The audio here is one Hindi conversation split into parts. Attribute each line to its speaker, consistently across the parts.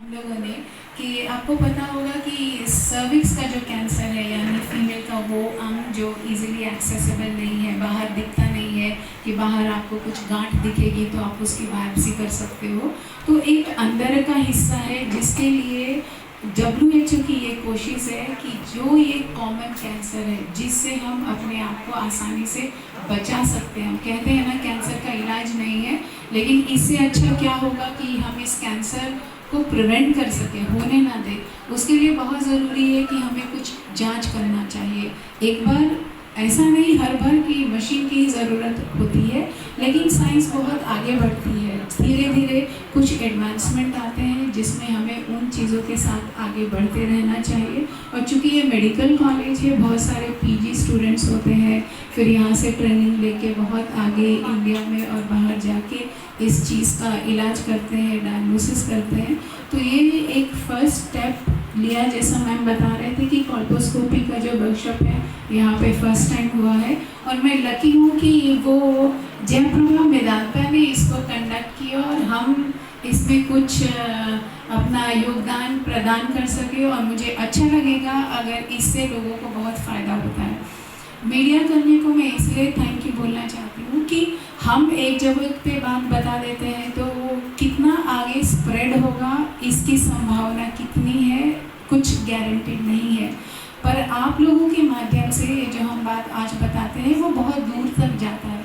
Speaker 1: लोगों ने कि आपको पता होगा कि सर्विक्स का जो कैंसर है यानी फीमेल का वो अंग जो इजीली एक्सेसिबल नहीं है, बाहर दिखता नहीं है कि बाहर आपको कुछ गांठ दिखेगी तो आप उसकी बायोप्सी कर सकते हो। तो एक अंदर का हिस्सा है जिसके लिए WHO की ये कोशिश है कि जो ये कॉमन कैंसर है जिससे हम अपने आप को आसानी से बचा सकते हैं। हम कहते हैं ना कैंसर का इलाज नहीं है, लेकिन इससे अच्छा क्या होगा कि हम इस कैंसर को प्रिवेंट कर सके, होने ना दे। उसके लिए बहुत ज़रूरी है कि हमें कुछ जांच करना चाहिए। एक बार ऐसा नहीं, हर बार की मशीन की ज़रूरत होती है, लेकिन साइंस बहुत आगे बढ़ती है। धीरे धीरे कुछ एडवांसमेंट आते हैं जिसमें हमें उन चीज़ों के साथ आगे बढ़ते रहना चाहिए। और चूँकि ये मेडिकल कॉलेज है, बहुत सारे PG स्टूडेंट्स होते हैं, फिर यहाँ से ट्रेनिंग लेके बहुत आगे इंडिया में और बाहर जाके इस चीज़ का इलाज करते हैं, डायग्नोसिस करते हैं। तो ये एक फर्स्ट स्टेप लिया, जैसा मैम बता रहे थे कि कॉल्पोस्कोपी का जो वर्कशॉप है यहाँ पे फर्स्ट टाइम हुआ है। और मैं लकी हूँ कि वो जयप्रभा मेदांता ने इसको कंडक्ट किया और हम इसमें कुछ अपना योगदान प्रदान कर सके। और मुझे अच्छा लगेगा अगर इससे लोगों को बहुत फ़ायदा होता है। मीडिया करने को मैं इसलिए थैंक यू बोलना चाहती हूँ कि हम एक जगह पे बात बता देते हैं तो वो कितना आगे स्प्रेड होगा इसकी संभावना कितनी है कुछ गारंटी नहीं है। पर आप लोगों के माध्यम से ये जो हम बात आज बताते हैं वो बहुत दूर तक जाता है।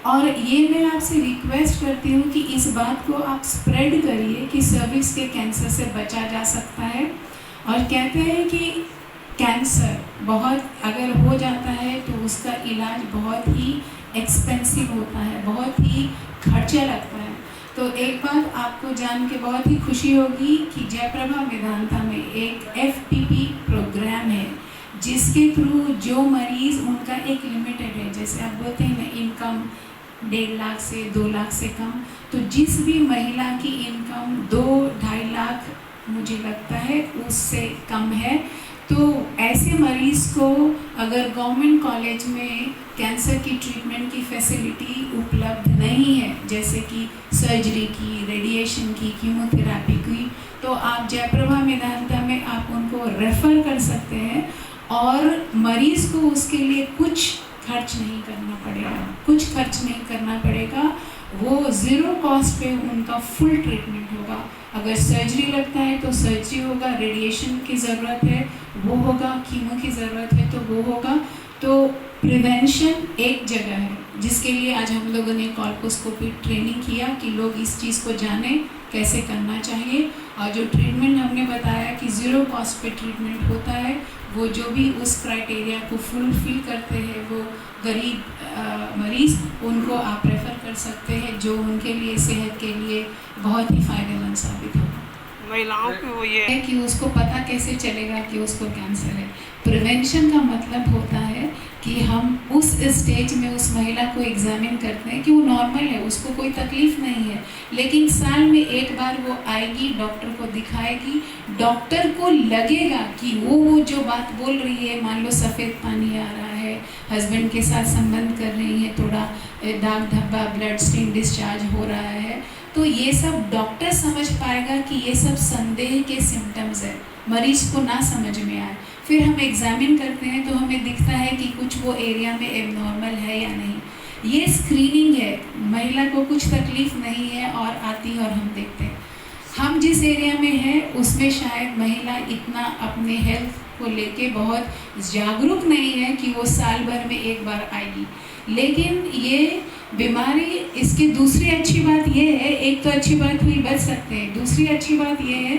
Speaker 1: और ये मैं आपसे रिक्वेस्ट करती हूँ कि इस बात को आप स्प्रेड करिए कि सर्विक्स के कैंसर से बचा जा सकता है। और कहते हैं कि कैंसर बहुत अगर हो जाता है तो उसका इलाज बहुत ही एक्सपेंसिव होता है, बहुत ही खर्चा लगता है। तो एक बात आपको जान के बहुत ही खुशी होगी कि जयप्रभा मेदांता में एक FPP प्रोग्राम है जिसके थ्रू जो मरीज़ उनका एक लिमिटेड है, जैसे आप बोलते हैं ना इनकम 1.5 लाख से 2 लाख से कम, तो जिस भी महिला की इनकम 2-2.5 लाख मुझे लगता है उससे कम है, तो ऐसे मरीज़ को अगर गवर्नमेंट कॉलेज में कैंसर की ट्रीटमेंट की फैसिलिटी उपलब्ध नहीं है, जैसे कि सर्जरी की, रेडिएशन की, कीमोथेरेपी की, तो आप जयप्रभा मेदांता में आप उनको रेफ़र कर सकते हैं और मरीज़ को उसके लिए कुछ खर्च नहीं करना पड़ेगा, कुछ खर्च नहीं करना पड़ेगा। वो ज़ीरो कॉस्ट पे उनका फुल ट्रीटमेंट होगा। अगर सर्जरी लगता है तो सर्जरी होगा, रेडिएशन की ज़रूरत है वो होगा, कीमो की ज़रूरत है तो वो होगा। तो प्रिवेंशन एक जगह है जिसके लिए आज हम लोगों ने कॉल्पोस्कोपी ट्रेनिंग किया कि लोग इस चीज़ को जानें कैसे करना चाहिए। और जो ट्रीटमेंट हमने बताया कि ज़ीरो कॉस्ट पे ट्रीटमेंट होता है, वो जो भी उस क्राइटेरिया को फुलफिल करते हैं वो गरीब मरीज़ उनको आप रेफ़र कर सकते हैं, जो उनके लिए सेहत के लिए बहुत ही फ़ायदेमंद साबित होगा।
Speaker 2: महिलाओं को वो ये
Speaker 1: है कि उसको पता कैसे चलेगा कि उसको कैंसर है। प्रिवेंशन का मतलब होता है कि हम उस स्टेज में उस महिला को एग्जामिन करते हैं कि वो नॉर्मल है, उसको कोई तकलीफ नहीं है, लेकिन साल में एक बार वो आएगी, डॉक्टर को दिखाएगी, डॉक्टर को लगेगा कि वो जो बात बोल रही है, मान लो सफ़ेद पानी आ रहा है, हस्बैंड के साथ संबंध कर रही है, थोड़ा दाग धब्बा ब्लड स्टेन डिस्चार्ज हो रहा है, तो ये सब डॉक्टर समझ पाएगा कि ये सब संदेह के सिम्टम्स है, मरीज को ना समझ में आए। फिर हम एग्जामिन करते हैं तो हमें दिखता है कि कुछ वो एरिया में एबनॉर्मल है या नहीं। ये स्क्रीनिंग है, महिला को कुछ तकलीफ नहीं है और आती है और हम देखते हैं। हम जिस एरिया में हैं उसमें शायद महिला इतना अपने हेल्थ को लेके बहुत जागरूक नहीं है कि वो साल भर में एक बार आएगी। लेकिन ये बीमारी, इसकी दूसरी अच्छी बात ये है, एक तो अच्छी बात हुई बच सकते हैं, दूसरी अच्छी बात ये है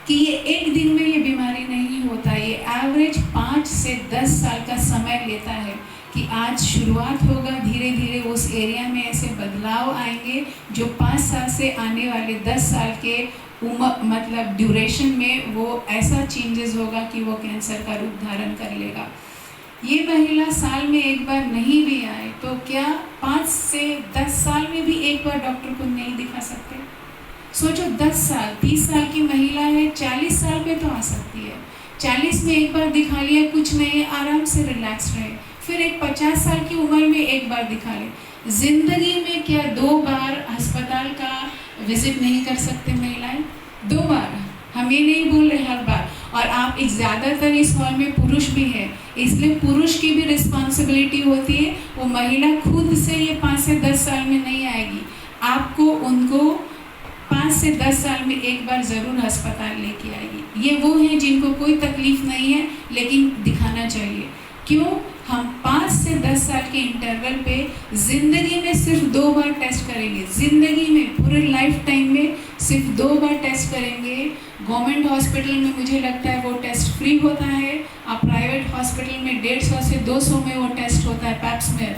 Speaker 1: कि ये एक दिन में ये बीमारी नहीं होता, ये एवरेज 5 से 10 साल का समय लेता है कि आज शुरुआत होगा, धीरे धीरे उस एरिया में ऐसे बदलाव आएंगे जो 5 साल से आने वाले 10 साल के मतलब ड्यूरेशन में वो ऐसा चेंजेस होगा कि वो कैंसर का रूप धारण कर लेगा। ये महिला साल में एक बार नहीं भी आए तो क्या 5 से 10 साल में भी एक बार डॉक्टर को नहीं दिखा सकते? सोचो 10 साल, 30 साल की महिला है, 40 साल पे तो आ सकती है, 40 में एक बार दिखा लिया, कुछ नहीं, आराम से रिलैक्स रहे। फिर एक 50 साल की उम्र में एक बार दिखा ले। जिंदगी में क्या 2 बार अस्पताल का विजिट नहीं कर सकते महिलाएं? 2 बार। हम ये नहीं बोल रहे हर बार। और आप ज़्यादातर इस हॉल में पुरुष भी है, इसलिए पुरुष की भी रिस्पॉन्सिबिलिटी होती है। वो महिला खुद से ये 5 से 10 साल में नहीं आएगी, आपको उनको 5 से 10 साल में एक बार ज़रूर अस्पताल लेके आएगी। ये वो हैं जिनको कोई तकलीफ नहीं है लेकिन दिखाना चाहिए। क्यों? हम 5 से 10 साल के इंटरवल पे ज़िंदगी में सिर्फ 2 बार टेस्ट करेंगे, ज़िंदगी में पूरे लाइफ टाइम में सिर्फ 2 बार टेस्ट करेंगे। गवर्नमेंट हॉस्पिटल में मुझे लगता है वो टेस्ट फ्री होता है, और प्राइवेट हॉस्पिटल में 150 से 200 में वो टेस्ट होता है पैप्समेयर।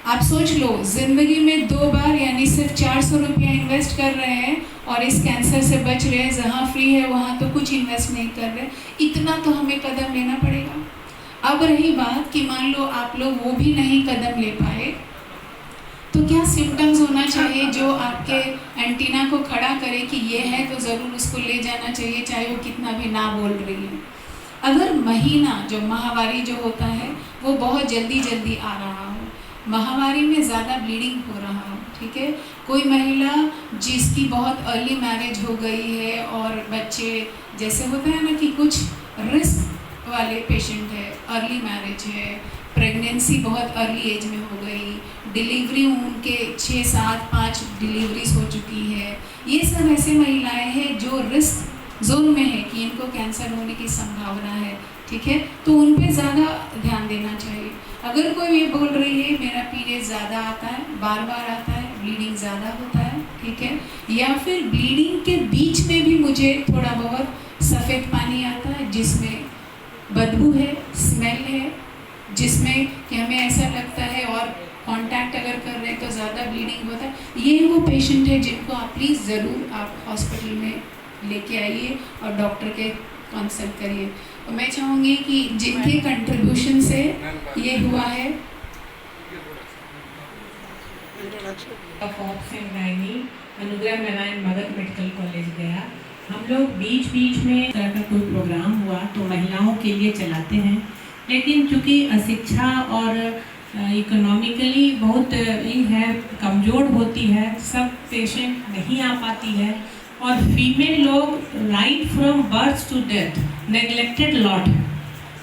Speaker 1: आप सोच लो, ज़िंदगी में 2 बार यानी सिर्फ 400 रुपया इन्वेस्ट कर रहे हैं और इस कैंसर से बच रहे हैं। जहाँ फ्री है वहाँ तो कुछ इन्वेस्ट नहीं कर रहे, इतना तो हमें कदम लेना पड़ेगा। अब रही बात कि मान लो आप लोग वो भी नहीं कदम ले पाए, तो क्या सिम्टम्स होना चाहिए जो आपके एंटीना को खड़ा करे कि ये है तो ज़रूर उसको ले जाना चाहिए, चाहे वो कितना भी ना बोल रही है। अगर महीना जो माहवारी जो होता है वो बहुत जल्दी जल्दी आ रहा हो, माहवारी में ज़्यादा ब्लीडिंग हो रहा हो, ठीक है, कोई महिला जिसकी बहुत अर्ली मैरिज हो गई है और बच्चे जैसे होता है ना कि कुछ रिस्क वाले पेशेंट है, अर्ली मैरिज है, प्रेगनेंसी बहुत अर्ली एज में हो गई, डिलीवरी उनके 6, 7, 5 डिलीवरीज हो चुकी है, ये सब ऐसे महिलाएं हैं जो रिस्क जोन में है कि इनको कैंसर होने की संभावना है, ठीक है, तो उन पे ज़्यादा ध्यान देना चाहिए। अगर कोई ये बोल रही है मेरा पीरियड ज़्यादा आता है, बार बार आता है, ब्लीडिंग ज़्यादा होता है, ठीक है, या फिर ब्लीडिंग के बीच में भी मुझे थोड़ा बहुत सफ़ेद पानी आता है जिसमें बदबू है, स्मेल है, जिसमें कि हमें ऐसा लगता है और कांटेक्ट अगर कर रहे हैं तो ज़्यादा ब्लीडिंग होता है, ये वो पेशेंट है जिनको आप प्लीज़ ज़रूर आप हॉस्पिटल में लेके आइए और डॉक्टर के कंसल्ट करिए। तो मैं चाहूँगी कि जिनके कंट्रीब्यूशन से ये हुआ है,
Speaker 3: अनुग्रह नारायण मगध मेडिकल कॉलेज गया। हम लोग बीच बीच में तरह का कोई प्रोग्राम हुआ तो महिलाओं के लिए चलाते हैं, लेकिन चूँकि अशिक्षा और इकोनॉमिकली बहुत है कमज़ोर होती है, सब पेशेंट नहीं आ पाती है, और फीमेल लोग right from birth to death neglected lot.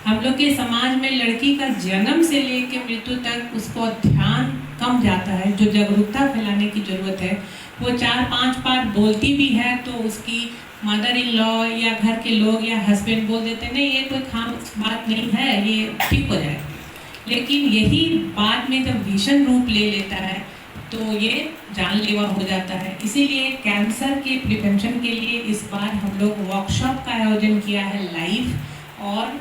Speaker 3: हम लोग के समाज में लड़की का जन्म से लेकर मृत्यु तक उसको ध्यान कम जाता है। जो जागरूकता फैलाने की ज़रूरत है, वो 4-5 बार बोलती भी है तो उसकी मदर इन लॉ या घर के लोग या हस्बैंड बोल देते नहीं ये कोई खास बात नहीं है, ये ठीक हो जाए। लेकिन यही बाद में जब भीषण रूप ले लेता है तो ये जानलेवा हो जाता है। इसीलिए कैंसर के प्रिवेंशन के लिए इस बार हम लोग वर्कशॉप का आयोजन किया है लाइव, और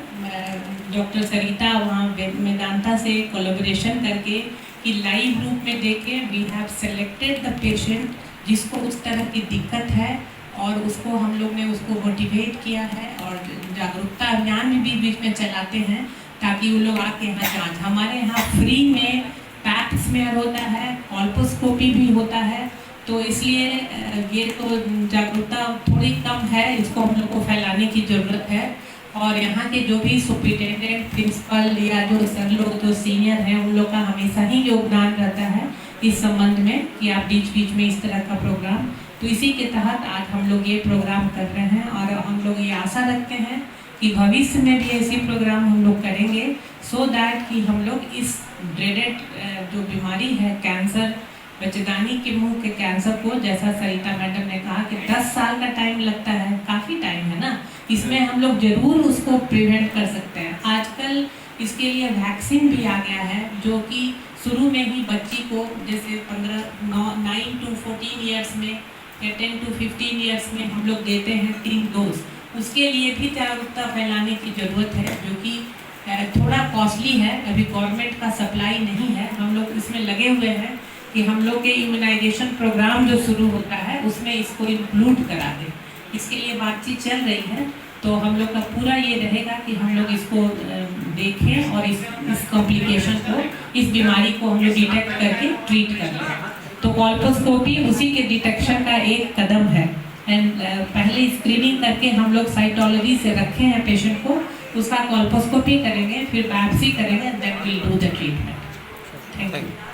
Speaker 3: डॉक्टर सरिता वहाँ वेदांता से कोलैबोरेशन करके कि लाइव रूप में देखें। We have selected the patient जिसको उस तरह की दिक्कत है, और उसको हम लोग ने उसको मोटिवेट किया है, और जागरूकता अभियान भी बीच में चलाते हैं ताकि वो लोग आके यहाँ जाँच। हमारे यहाँ फ्री में पैप स्मेयर होता है, कॉल्पोस्कोपी भी होता है, तो इसलिए ये तो जागरूकता थोड़ी कम है, इसको हम लोग को फैलाने की ज़रूरत है। और यहाँ के जो भी सुपरिटेंडेंट, प्रिंसिपल या जो सर लोग जो सीनियर हैं, उन लोग का हमेशा ही योगदान रहता है इस संबंध में कि आप बीच बीच में इस तरह का प्रोग्राम, तो इसी के तहत आज हम लोग ये प्रोग्राम कर रहे हैं। और हम लोग ये आशा रखते हैं कि भविष्य में भी ऐसे प्रोग्राम हम लोग करेंगे, सो दैट कि हम लोग इस ड्रेडेड जो बीमारी है कैंसर, बच्चेदानी के मुंह के कैंसर को, जैसा सरिता मैडम ने कहा कि 10 साल का टाइम लगता है, काफ़ी टाइम है ना, इसमें हम लोग ज़रूर उसको प्रिवेंट कर सकते हैं। आजकल इसके लिए वैक्सीन भी आ गया है जो कि शुरू में ही बच्ची को जैसे 9 to 14 ईयर्स में या 10 to 15 ईयर्स में हम लोग देते हैं 3 डोज। उसके लिए भी जागरूकता फैलाने की ज़रूरत है जो कि थोड़ा कॉस्टली है, अभी गवर्नमेंट का सप्लाई नहीं है। हम लोग इसमें लगे हुए हैं कि हम लोग के इम्यूनाइजेशन प्रोग्राम जो शुरू होता है उसमें इसको इंक्लूड करा दें, इसके लिए बातचीत चल रही है। तो हम लोग का पूरा ये रहेगा कि हम लोग इसको देखें और इस कॉम्प्लिकेशन को, इस बीमारी को हम लोग डिटेक्ट करके ट्रीट कर लें। तो कॉल्पोस्कोपी उसी के डिटेक्शन का एक कदम है। एंड पहले स्क्रीनिंग करके हम लोग साइटोलॉजी से रखे हैं पेशेंट को, उसका कॉल्पोस्कोपी करेंगे, फिर बायोप्सी करेंगे, then will do the treatment. Thank you.